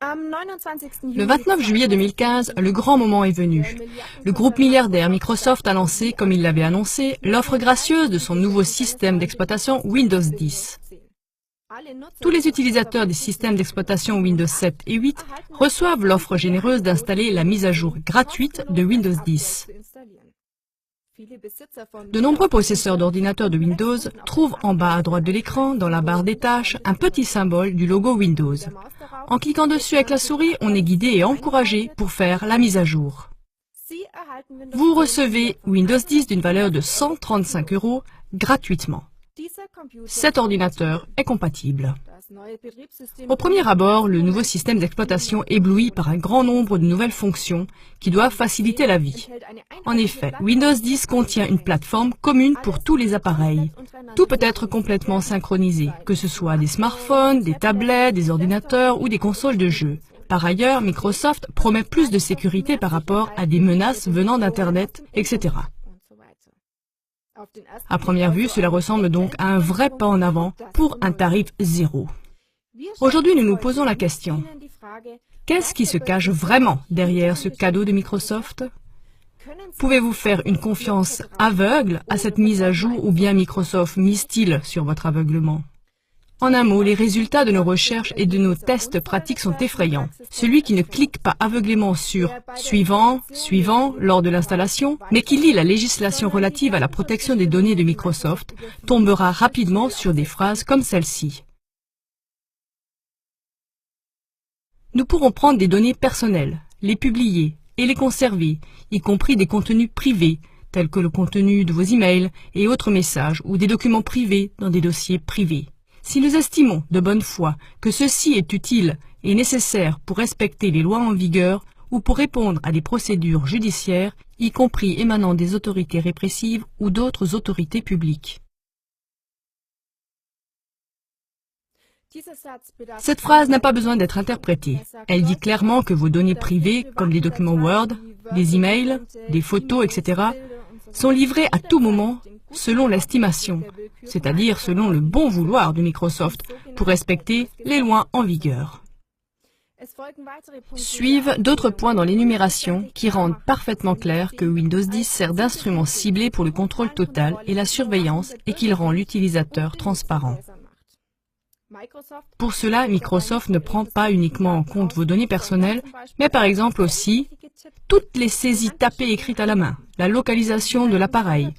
Le 29 juillet 2015, le grand moment est venu. Le groupe milliardaire Microsoft a lancé, comme il l'avait annoncé, l'offre gracieuse de son nouveau système d'exploitation Windows 10. Tous les utilisateurs des systèmes d'exploitation Windows 7 et 8 reçoivent l'offre généreuse d'installer la mise à jour gratuite de Windows 10. De nombreux possesseurs d'ordinateurs de Windows trouvent en bas à droite de l'écran, dans la barre des tâches, un petit symbole du logo Windows. En cliquant dessus avec la souris, on est guidé et encouragé pour faire la mise à jour. Vous recevez Windows 10 d'une valeur de 135 € gratuitement. Cet ordinateur est compatible. Au premier abord, le nouveau système d'exploitation éblouit par un grand nombre de nouvelles fonctions qui doivent faciliter la vie. En effet, Windows 10 contient une plateforme commune pour tous les appareils. Tout peut être complètement synchronisé, que ce soit des smartphones, des tablettes, des ordinateurs ou des consoles de jeux. Par ailleurs, Microsoft promet plus de sécurité par rapport à des menaces venant d'Internet, etc. À première vue, cela ressemble donc à un vrai pas en avant pour un tarif zéro. Aujourd'hui, nous nous posons la question, qu'est-ce qui se cache vraiment derrière ce cadeau de Microsoft? Pouvez-vous faire une confiance aveugle à cette mise à jour ou bien Microsoft mise-t-il sur votre aveuglement? En un mot, les résultats de nos recherches et de nos tests pratiques sont effrayants. Celui qui ne clique pas aveuglément sur « Suivant »,« Suivant » lors de l'installation, mais qui lit la législation relative à la protection des données de Microsoft, tombera rapidement sur des phrases comme celle-ci. Nous pourrons prendre des données personnelles, les publier et les conserver, y compris des contenus privés, tels que le contenu de vos emails et autres messages ou des documents privés dans des dossiers privés. Si nous estimons de bonne foi que ceci est utile et nécessaire pour respecter les lois en vigueur ou pour répondre à des procédures judiciaires, y compris émanant des autorités répressives ou d'autres autorités publiques. Cette phrase n'a pas besoin d'être interprétée. Elle dit clairement que vos données privées, comme les documents Word, les emails, des photos, etc., sont livrées à tout moment selon l'estimation, c'est-à-dire selon le bon vouloir de Microsoft pour respecter les lois en vigueur. Suivent d'autres points dans l'énumération qui rendent parfaitement clair que Windows 10 sert d'instrument ciblé pour le contrôle total et la surveillance et qu'il rend l'utilisateur transparent. Pour cela, Microsoft ne prend pas uniquement en compte vos données personnelles, mais par exemple aussi toutes les saisies tapées écrites à la main, la localisation de l'appareil,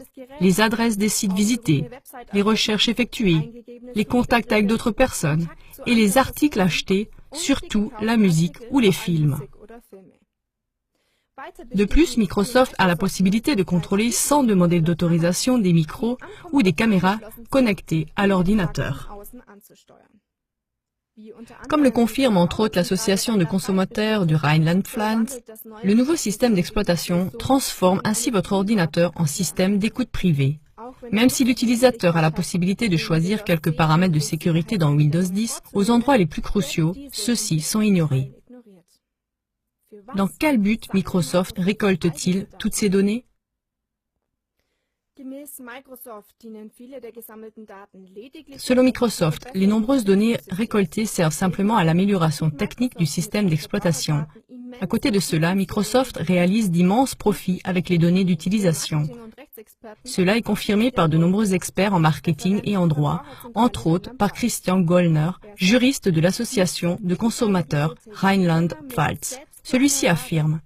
les adresses des sites visités, les recherches effectuées, les contacts avec d'autres personnes et les articles achetés, surtout la musique ou les films. De plus, Microsoft a la possibilité de contrôler sans demander d'autorisation des micros ou des caméras connectés à l'ordinateur. Comme le confirme entre autres l'association de consommateurs du Rhineland-Pfalz, le nouveau système d'exploitation transforme ainsi votre ordinateur en système d'écoute privée. Même si l'utilisateur a la possibilité de choisir quelques paramètres de sécurité dans Windows 10, aux endroits les plus cruciaux, ceux-ci sont ignorés. Dans quel but Microsoft récolte-t-il toutes ces données? Selon Microsoft, les nombreuses données récoltées servent simplement à l'amélioration technique du système d'exploitation. À côté de cela, Microsoft réalise d'immenses profits avec les données d'utilisation. Cela est confirmé par de nombreux experts en marketing et en droit, entre autres par Christian Gollner, juriste de l'association de consommateurs Rhineland-Pfalz. Celui-ci affirme: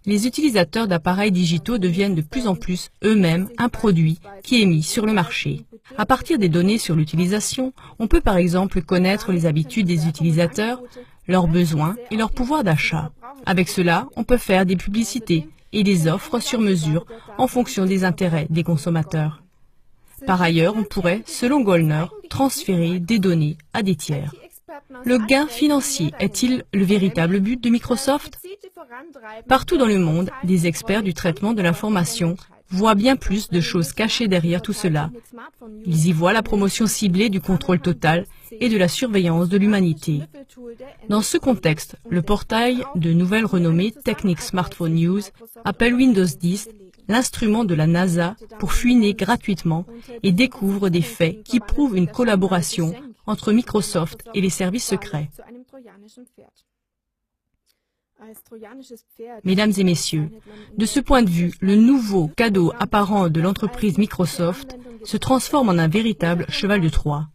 les utilisateurs d'appareils digitaux deviennent de plus en plus eux-mêmes un produit qui est mis sur le marché. À partir des données sur l'utilisation, on peut par exemple connaître les habitudes des utilisateurs, leurs besoins et leur pouvoir d'achat. Avec cela, on peut faire des publicités et des offres sur mesure en fonction des intérêts des consommateurs. Par ailleurs, on pourrait, selon Gollner, transférer des données à des tiers. Le gain financier est-il le véritable but de Microsoft? Partout dans le monde, des experts du traitement de l'information voient bien plus de choses cachées derrière tout cela. Ils y voient la promotion ciblée du contrôle total et de la surveillance de l'humanité. Dans ce contexte, le portail de nouvelle renommée Technic Smartphone News appelle Windows 10 l'instrument de la NASA pour fouiner gratuitement et découvre des faits qui prouvent une collaboration entre Microsoft et les services secrets. Mesdames et messieurs, de ce point de vue, le nouveau cadeau apparent de l'entreprise Microsoft se transforme en un véritable cheval de Troie.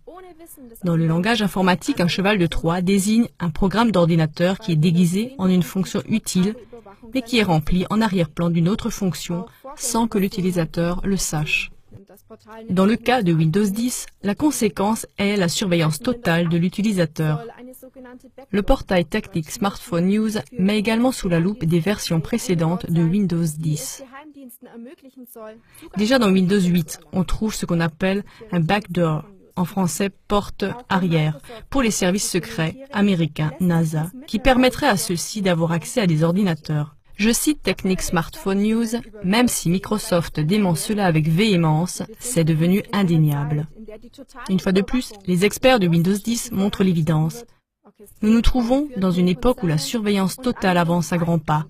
Dans le langage informatique, un cheval de Troie désigne un programme d'ordinateur qui est déguisé en une fonction utile, mais qui est rempli en arrière-plan d'une autre fonction sans que l'utilisateur le sache. Dans le cas de Windows 10, la conséquence est la surveillance totale de l'utilisateur. Le portail technique Smartphone News met également sous la loupe des versions précédentes de Windows 10. Déjà dans Windows 8, on trouve ce qu'on appelle un backdoor, en français porte arrière, pour les services secrets américains NASA, qui permettrait à ceux-ci d'avoir accès à des ordinateurs. Je cite Technique Smartphone News, même si Microsoft dément cela avec véhémence, c'est devenu indéniable. Une fois de plus, les experts de Windows 10 montrent l'évidence. Nous nous trouvons dans une époque où la surveillance totale avance à grands pas,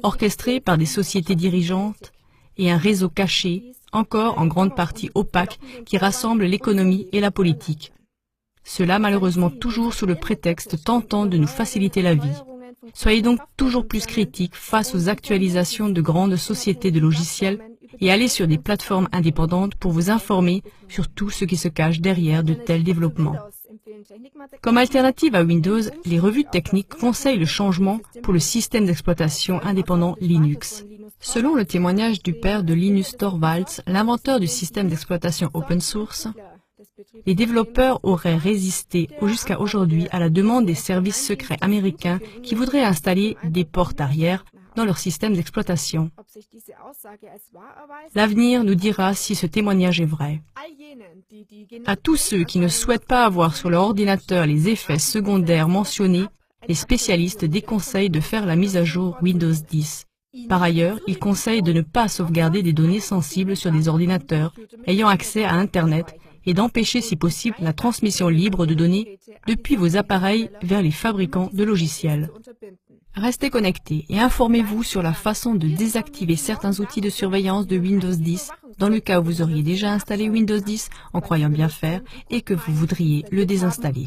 orchestrée par des sociétés dirigeantes et un réseau caché, encore en grande partie opaque, qui rassemble l'économie et la politique. Cela malheureusement toujours sous le prétexte tentant de nous faciliter la vie. Soyez donc toujours plus critiques face aux actualisations de grandes sociétés de logiciels et allez sur des plateformes indépendantes pour vous informer sur tout ce qui se cache derrière de tels développements. Comme alternative à Windows, les revues techniques conseillent le changement pour le système d'exploitation indépendant Linux. Selon le témoignage du père de Linus Torvalds, l'inventeur du système d'exploitation open source, les développeurs auraient résisté jusqu'à aujourd'hui à la demande des services secrets américains qui voudraient installer des portes arrière dans leur système d'exploitation. L'avenir nous dira si ce témoignage est vrai. À tous ceux qui ne souhaitent pas avoir sur leur ordinateur les effets secondaires mentionnés, les spécialistes déconseillent de faire la mise à jour Windows 10. Par ailleurs, ils conseillent de ne pas sauvegarder des données sensibles sur des ordinateurs ayant accès à Internet et d'empêcher si possible la transmission libre de données depuis vos appareils vers les fabricants de logiciels. Restez connectés et informez-vous sur la façon de désactiver certains outils de surveillance de Windows 10 dans le cas où vous auriez déjà installé Windows 10 en croyant bien faire et que vous voudriez le désinstaller.